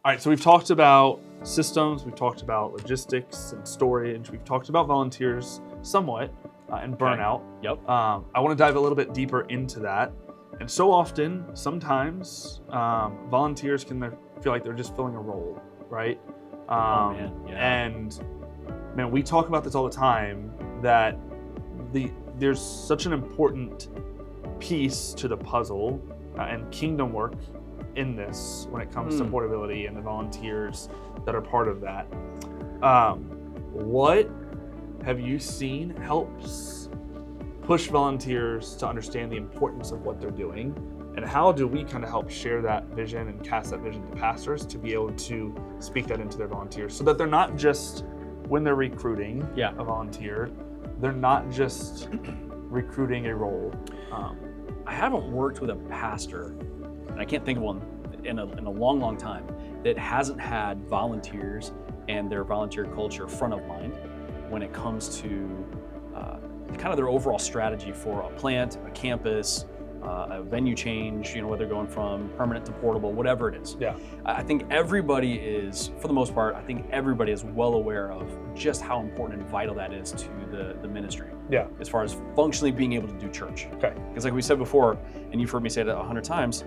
All right, so we've talked about systems, we've talked about logistics and storage, we've talked about volunteers somewhat, and burnout. Yep. I want to dive a little bit deeper into that. And so often, sometimes volunteers can feel like they're just filling a role, right? And man, we talk about this all the time, that there's such an important piece to the puzzle and kingdom work in this when it comes to portability and the volunteers that are part of that. What have you seen helps push volunteers to understand the importance of what they're doing, and how do we kind of help share that vision and cast that vision to pastors to be able to speak that into their volunteers, so that they're not just, when they're recruiting a volunteer, they're not just recruiting a role. I haven't worked with a pastor, and I can't think of one in a long, long time, that hasn't had volunteers and their volunteer culture front of mind when it comes to kind of their overall strategy for a plant, a campus, a venue change, whether they're going from permanent to portable, whatever it is. Yeah. I think everybody is, for the most part, everybody is well aware of just how important and vital that is to the ministry. Yeah. As far as functionally being able to do church. Okay. Because like we said before, and you've heard me say it 100 times,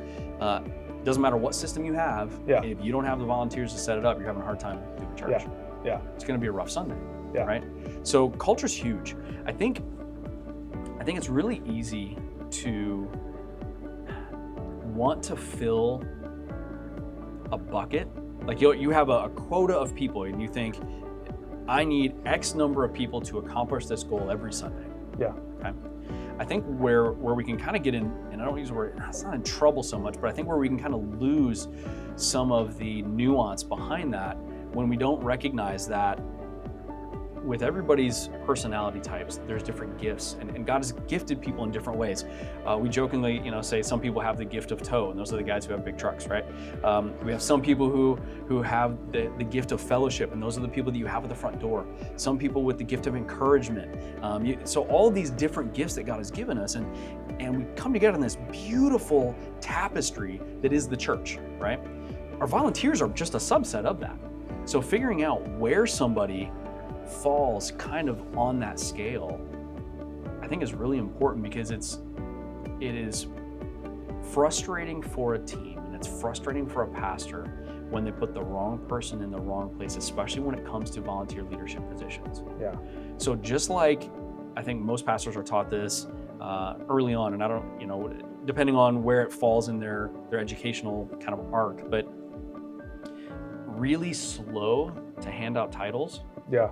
doesn't matter what system you have, if you don't have the volunteers to set it up, you're having a hard time doing church. Yeah. It's going to be a rough Sunday. Yeah. Right? So culture's huge. I think it's really easy to want to fill a bucket. Like you have a quota of people and you think, I need X number of people to accomplish this goal every Sunday. Yeah. Okay. I think where we can kind of get in, and I don't use the word, it's not in trouble so much, but I think where we can kind of lose some of the nuance behind that when we don't recognize that with everybody's personality types, there's different gifts, and God has gifted people in different ways. We jokingly, say some people have the gift of tow, and those are the guys who have big trucks, right? We have some people who have the gift of fellowship, and those are the people that you have at the front door. Some people with the gift of encouragement. So all of these different gifts that God has given us, and we come together in this beautiful tapestry that is the church, right? Our volunteers are just a subset of that. So figuring out where somebody falls kind of on that scale, I think is really important, because it is frustrating for a team, and it's frustrating for a pastor when they put the wrong person in the wrong place, especially when it comes to volunteer leadership positions. Yeah. So just like I think most pastors are taught this early on, and I don't, depending on where it falls in their educational kind of arc, but really slow to hand out titles. Yeah.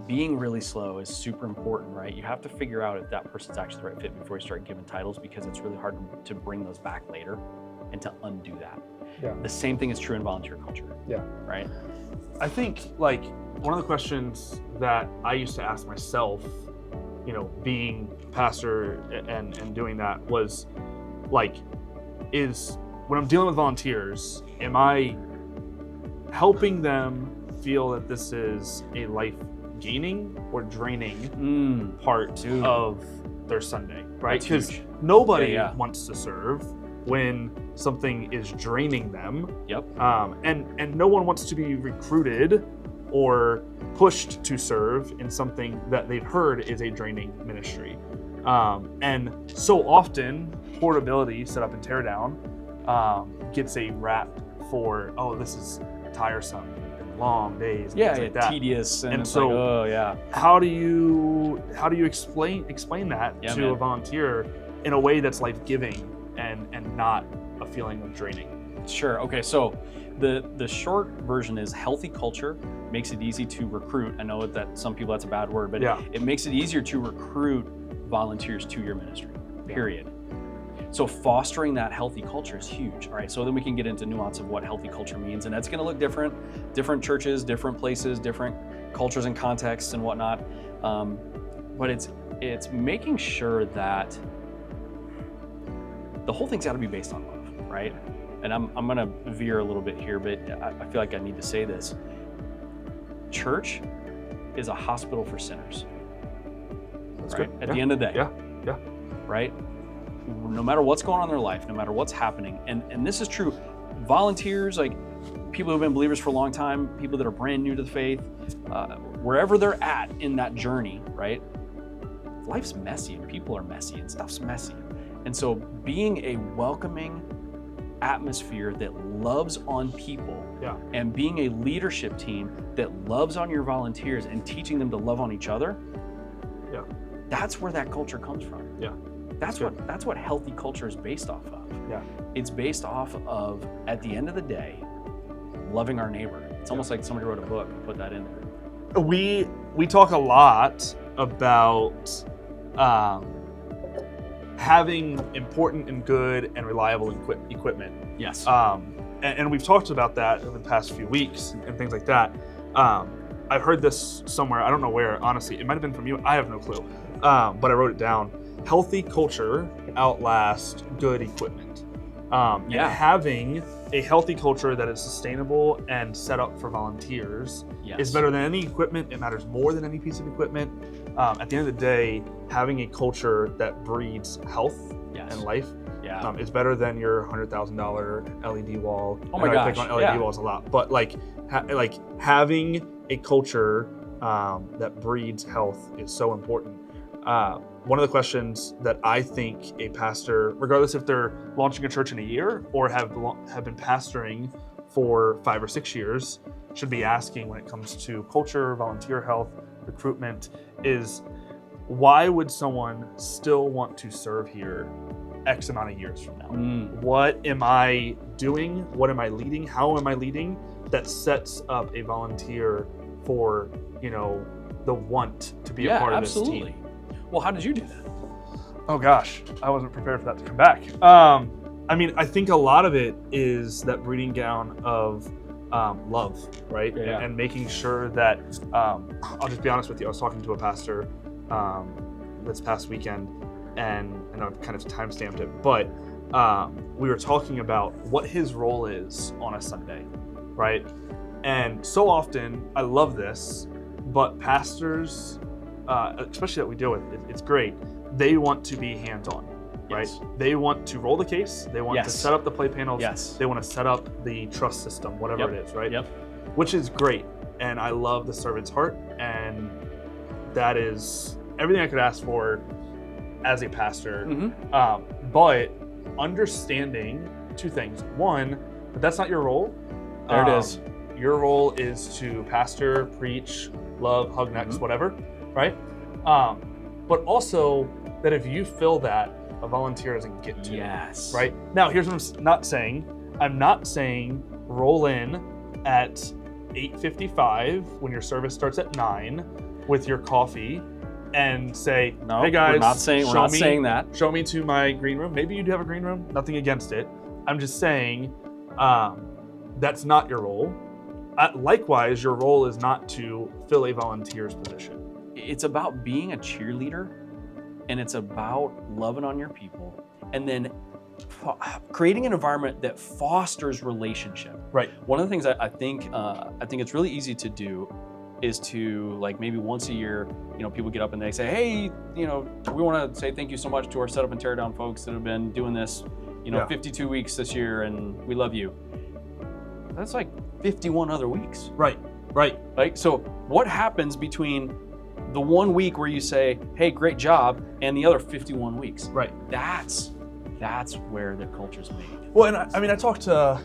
Being really slow is super important, right? You have to figure out if that person's actually the right fit before you start giving titles, because it's really hard to bring those back later and to undo that. Yeah. The same thing is true in volunteer culture. Yeah. Right? I think one of the questions that I used to ask myself, being pastor and doing that, was is when I'm dealing with volunteers, am I helping them feel that this is a life gaining or draining part of their Sunday, right? Because nobody wants to serve when something is draining them. Yep. And no one wants to be recruited or pushed to serve in something that they've heard is a draining ministry. And so often, portability, set up and tear down, gets a rap for, this is tiresome, long days, and things like that. Tedious, and so how do you explain that to a volunteer in a way that's life-giving and not a feeling of draining? Sure. Okay, so the short version is healthy culture makes it easy to recruit. I know that some people that's a bad word, but it makes it easier to recruit volunteers to your ministry, period. So fostering that healthy culture is huge. All right, so then we can get into nuance of what healthy culture means, and that's going to look different churches, different places, different cultures and contexts and whatnot. But it's making sure that the whole thing's got to be based on love, right? And I'm going to veer a little bit here, but I feel like I need to say this. Church is a hospital for sinners. That's right? good. At the end of the day. Yeah. Right? No matter what's going on in their life, no matter what's happening, and this is true, volunteers, people who've been believers for a long time, people that are brand new to the faith, wherever they're at in that journey, right? Life's messy and people are messy and stuff's messy. And so being a welcoming atmosphere that loves on people and being a leadership team that loves on your volunteers and teaching them to love on each other, that's where that culture comes from. That's what healthy culture is based off of. It's based off of, at the end of the day, loving our neighbor. It's almost like somebody wrote a book and put that in there. We talk a lot about having important and good and reliable equipment. Yes. And we've talked about that over the past few weeks and things like that. I've heard this somewhere, I don't know where, honestly. It might have been from you, I have no clue. But I wrote it down. Healthy culture outlasts good equipment. And having a healthy culture that is sustainable and set up for volunteers is better than any equipment. It matters more than any piece of equipment. At the end of the day, having a culture that breeds health and life is better than your $100,000 LED wall. Oh my gosh! I pick on LED walls a lot, but like having a culture that breeds health is so important. One of the questions that I think a pastor, regardless if they're launching a church in a year or have been pastoring for 5 or 6 years, should be asking when it comes to culture, volunteer health, recruitment, is why would someone still want to serve here X amount of years from now? What am I doing? What am I leading? How am I leading that sets up a volunteer for, the want to be a part of this team? Well, how did you do that? Oh gosh, I wasn't prepared for that to come back. I think a lot of it is that breeding down of love, right? And making sure that, I'll just be honest with you, I was talking to a pastor this past weekend, and I've kind of time-stamped it, but we were talking about what his role is on a Sunday, right? And so often, I love this, but pastors, especially that we deal with, it's great. They want to be hands-on, right? They want to roll the case. They want to set up the play panels. They want to set up the trust system, whatever it is, right? Which is great. And I love the servant's heart. And that is everything I could ask for as a pastor. But understanding two things. One, but that's not your role. There it is. Your role is to pastor, preach, love, hug necks, whatever. Right? But also that if you fill that, a volunteer doesn't get to. Right? Now, here's what I'm not saying. I'm not saying roll in at 8:55 when your service starts at 9 with your coffee and say, hey guys, we're not saying that. Show me to my green room. Maybe you do have a green room. Nothing against it. I'm just saying that's not your role. Likewise, your role is not to fill a volunteer's position. It's about being a cheerleader, and it's about loving on your people, and then creating an environment that fosters relationship. Right. One of the things I think it's really easy to do is to, like, maybe once a year, people get up and they say, hey, we want to say thank you so much to our setup and tear down folks that have been doing this, 52 weeks this year, and we love you. That's like 51 other weeks. Right. Like, so what happens between the 1 week where you say, hey, great job, and the other 51 weeks? Right. That's where the culture's made. Well, and I talk to,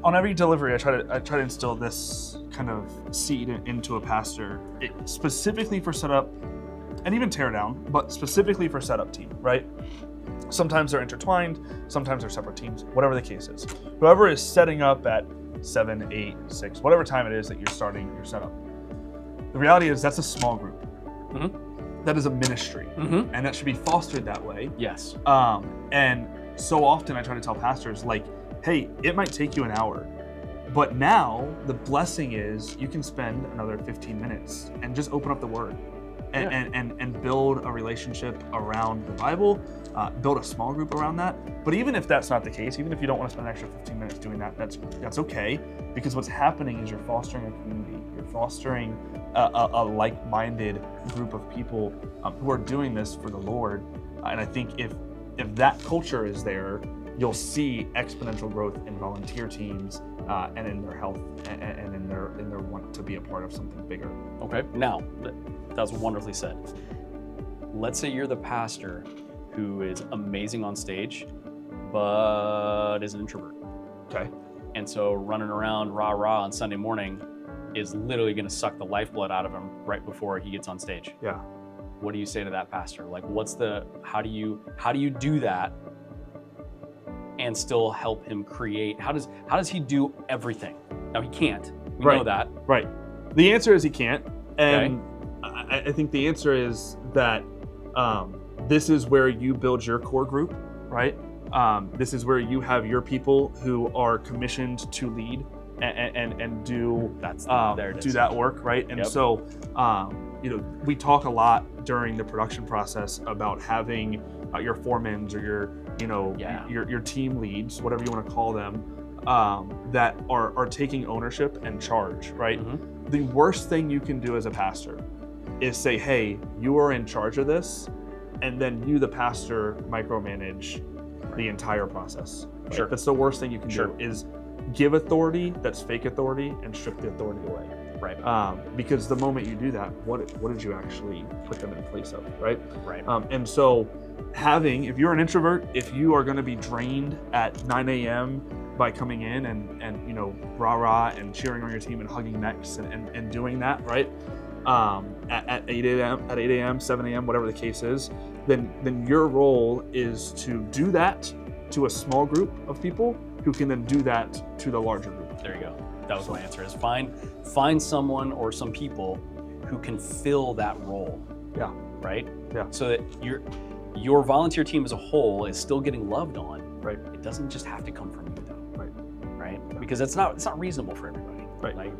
on every delivery, I try to instill this kind of seed into a pastor, specifically for setup and even tear down, but specifically for setup team, right? Sometimes they're intertwined, sometimes they're separate teams, whatever the case is. Whoever is setting up at 7, 8, 6, whatever time it is that you're starting your setup. The reality is that's a small group. That is a ministry, and that should be fostered that way. Yes. And so often I try to tell pastors, like, hey, it might take you an hour, but now the blessing is you can spend another 15 minutes and just open up the Word and build a relationship around the Bible, build a small group around that. But even if that's not the case, even if you don't want to spend an extra 15 minutes doing that, that's okay, because what's happening is you're fostering a community. You're fostering a like-minded group of people who are doing this for the Lord. And I think if that culture is there, you'll see exponential growth in volunteer teams and in their health and in their want to be a part of something bigger. Okay, now that's wonderfully said. Let's say you're the pastor who is amazing on stage, but is an introvert. Okay. And so running around rah-rah on Sunday morning is literally going to suck the lifeblood out of him right before he gets on stage. Yeah. What do you say to that pastor? Like, how do you do that and still help him create? How does he do everything? Now he can't. We know that. Right. The answer is he can't. And Okay. I think the answer is that this is where you build your core group, right? This is where you have your people who are commissioned to lead and do that work, right? And so, we talk a lot during the production process about having your foremans or your team leads, whatever you want to call them, that are taking ownership and charge, right? Mm-hmm. The worst thing you can do as a pastor is say, hey, you are in charge of this, and then you, the pastor, micromanage the entire process. Right? Sure. That's the worst thing you can do, is give authority that's fake authority and strip the authority away. Right. Because the moment you do that, what did you actually put them in place of, right? Right. And so if you're an introvert, if you are going to be drained at 9 a.m. by coming in and rah-rah and cheering on your team and hugging necks and doing that, right? At 8 a.m., 7 a.m., whatever the case is, then your role is to do that to a small group of people who can then do that to the larger group. There you go. That was my answer, is find someone or some people who can fill that role. Yeah. Right? Yeah. So that your volunteer team as a whole is still getting loved on. Right. It doesn't just have to come from you though. Right. Right? Yeah. Because it's not reasonable for everybody. Right. Like,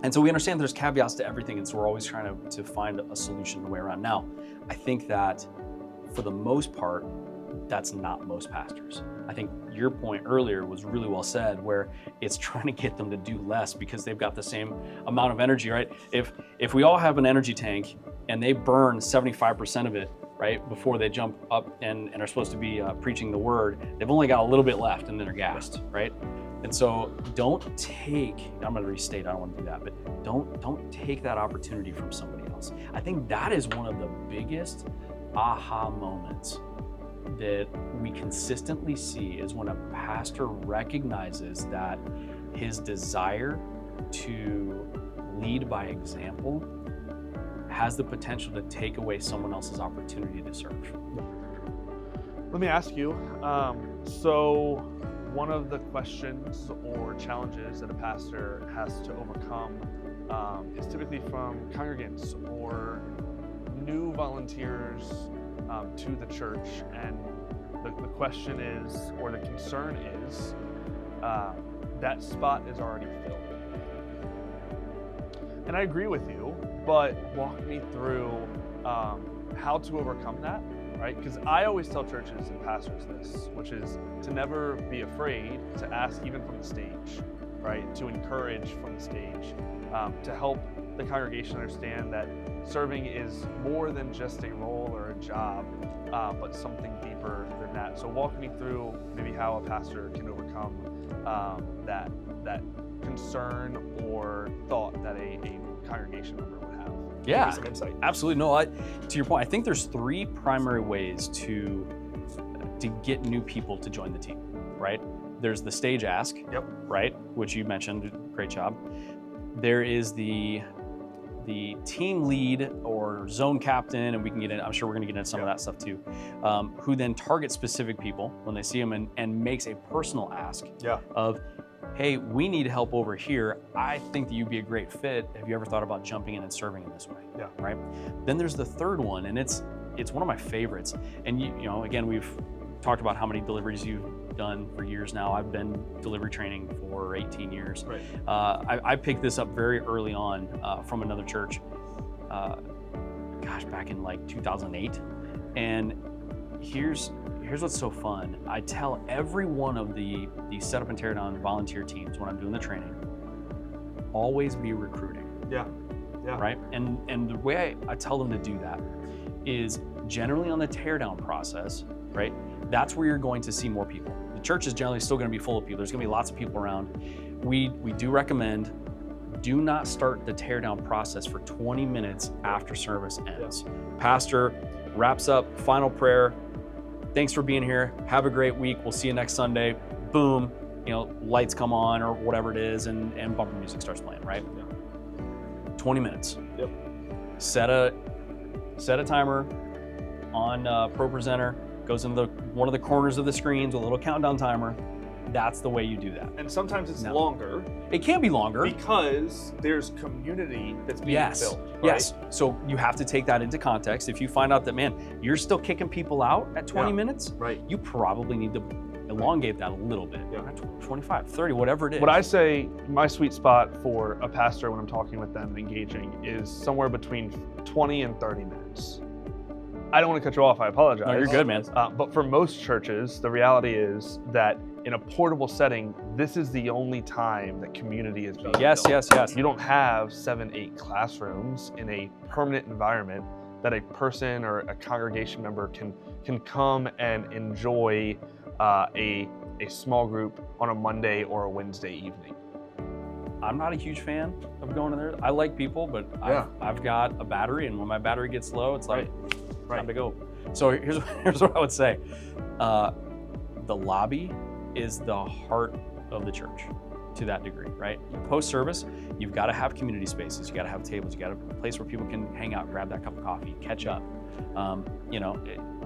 and so we understand there's caveats to everything, and so we're always trying to find a solution, a way around. Now, I think that for the most part, that's not most pastors. I think your point earlier was really well said, where it's trying to get them to do less because they've got the same amount of energy, right? If we all have an energy tank and they burn 75% of it, right, before they jump up and are supposed to be preaching the word, they've only got a little bit left and then they're gassed, right? And so I'm going to restate, I don't want to do that, but don't take that opportunity from somebody else. I think that is one of the biggest aha moments that we consistently see, is when a pastor recognizes that his desire to lead by example has the potential to take away someone else's opportunity to serve. Let me ask you, so one of the questions or challenges that a pastor has to overcome is typically from congregants or new volunteers to the church, and the question is, or the concern is, that spot is already filled. And I agree with you, but walk me through how to overcome that, right? Because I always tell churches and pastors this, which is to never be afraid to ask, even from the stage, right? To encourage from the stage, to help the congregation understand that serving is more than just a role or a job, but something deeper than that. So walk me through maybe how a pastor can overcome that concern or thought that a congregation member would have. Yeah, Give me some insight. Absolutely. No, to your point, I think there's three primary ways to get new people to join the team, right? There's the stage ask, right, which you mentioned, great job. There is the team lead or zone captain, and we can get in, I'm sure we're going to get into some of that stuff too, who then targets specific people when they see them and makes a personal ask of, hey, we need help over here. I think that you'd be a great fit. Have you ever thought about jumping in and serving in this way? Yeah. Right. Then there's the third one, and it's one of my favorites. And you know, again, we've talked about how many deliveries you've done for years now. I've been delivery training for 18 years. Right. I picked this up very early on from another church, back in like 2008. And here's what's so fun. I tell every one of the set up and tear down volunteer teams when I'm doing the training, always be recruiting. Yeah. Right. And the way I tell them to do that is generally on the tear down process, right? that's where you're going to see more people. The church is generally still going to be full of people. There's going to be lots of people around. We do recommend, do not start the teardown process for 20 minutes after service ends. Yeah. Pastor wraps up, final prayer. Thanks for being here. Have a great week. We'll see you next Sunday. Boom, lights come on or whatever it is, and bumper music starts playing, right? Yeah. 20 minutes. Yep. Set a timer on ProPresenter. Goes into one of the corners of the screens with a little countdown timer. That's the way you do that. And sometimes it's longer. It can be longer. Because there's community that's being built. Right? Yes. So you have to take that into context. If you find out that, man, you're still kicking people out at 20 minutes, right, you probably need to elongate that a little bit. Yeah. 25, 30, whatever it is. What I say, my sweet spot for a pastor when I'm talking with them and engaging is somewhere between 20 and 30 minutes. I don't want to cut you off, I apologize. No, you're good, man. But for most churches, the reality is that in a portable setting, this is the only time that community is being built. Yes. You don't have 7, 8 classrooms in a permanent environment that a person or a congregation member can come and enjoy a small group on a Monday or a Wednesday evening. I'm not a huge fan of going in there. I like people, but I've got a battery, and when my battery gets low, it's like, time to go. So here's what I would say. The lobby is the heart of the church to that degree, right? Post-service, you've got to have community spaces. You got to have tables. You got to have a place where people can hang out, grab that cup of coffee, catch up.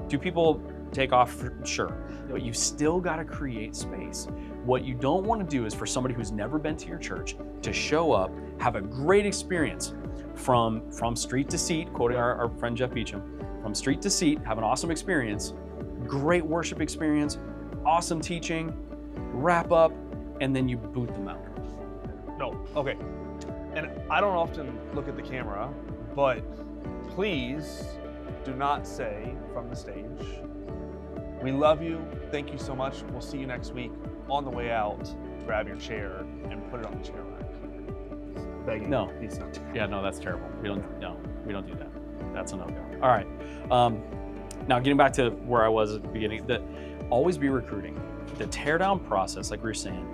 Do people take off? Sure. But you still got to create space. What you don't want to do is for somebody who's never been to your church to show up, have a great experience from street to seat, quoting our friend Jeff Beecham, from street to seat, have an awesome experience, great worship experience, awesome teaching, wrap up, and then you boot them out. No, okay. And I don't often look at the camera, but please do not say from the stage, "We love you, thank you so much, we'll see you next week." On the way out, grab your chair and put it on the chair rack. Begging. No. Please don't. Yeah, no, that's terrible. We don't do that. That's a no-go. All right. Now getting back to where I was at the beginning, always be recruiting. The teardown process, like we were saying,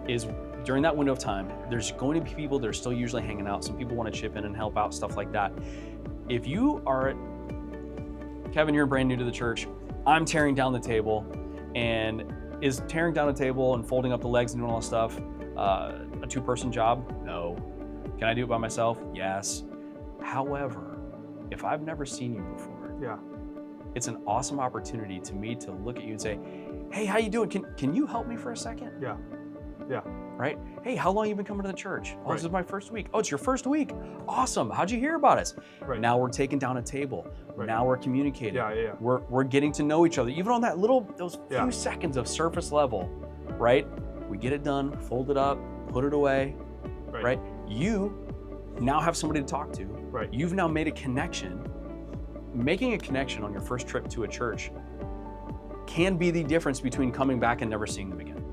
is during that window of time, there's going to be people that are still usually hanging out. Some people want to chip in and help out, stuff like that. If you are, Kevin, you're brand new to the church, I'm tearing down the table, and is tearing down the table and folding up the legs and doing all that stuff a two-person job? No. Can I do it by myself? Yes. However, if I've never seen you before, it's an awesome opportunity to me to look at you and say, "Hey, how you doing? Can you help me for a second?" Yeah. Right? "Hey, how long you been coming to the church?" "Oh, This is my first week." "Oh, it's your first week? Awesome. How'd you hear about us?" Right. Now we're taking down a table. Right. Now we're communicating. Yeah. We're getting to know each other, even on those few seconds of surface level, right? We get it done, fold it up, put it away, right? You now have somebody to talk to. Right. You've now made a connection. Making a connection on your first trip to a church can be the difference between coming back and never seeing them again.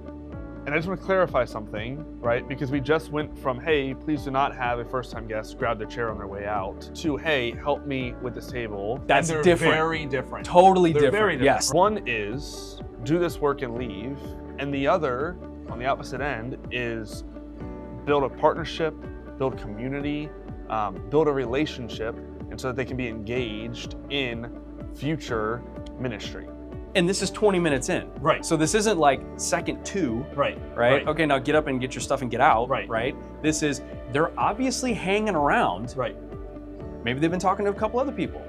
And I just want to clarify something, right? Because we just went from, "Hey, please do not have a first-time guest grab their chair on their way out," to, "Hey, help me with this table." That's and they're different. Very different. Totally They're different. Very different. Yes. One is do this work and leave, and the other, on the opposite end, is build a partnership, build community, build a relationship, and so that they can be engaged in future ministry. And this is 20 minutes in. Right. So this isn't like second 2. Right. Okay, now get up and get your stuff and get out. Right. This is, they're obviously hanging around. Right. Maybe they've been talking to a couple other people.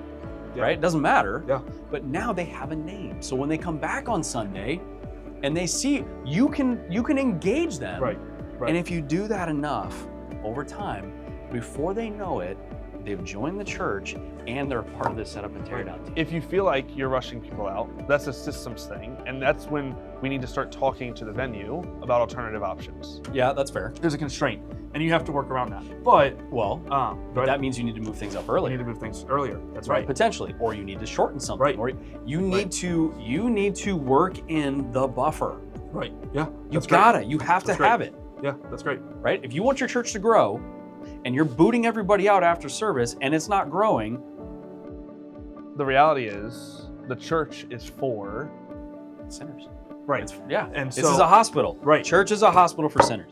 Yeah. Right? Doesn't matter. Yeah. But now they have a name. So when they come back on Sunday and they see, you can engage them. Right. And if you do that enough over time, before they know it, they've joined the church and they're part of the setup and tear down team. If you feel like you're rushing people out, that's a systems thing. And that's when we need to start talking to the venue about alternative options. Yeah, that's fair. There's a constraint and you have to work around that. But that means you need to move things up early. You need to move things earlier. That's right. Potentially. Or you need to shorten something. Right. Or you need to work in the buffer. Right. Yeah. You have to have it. Yeah, that's great. Right? If you want your church to grow and you're booting everybody out after service and it's not growing, the reality is the church is for sinners. Right. Yeah. And this so, is a hospital. Right. Church is a hospital for sinners.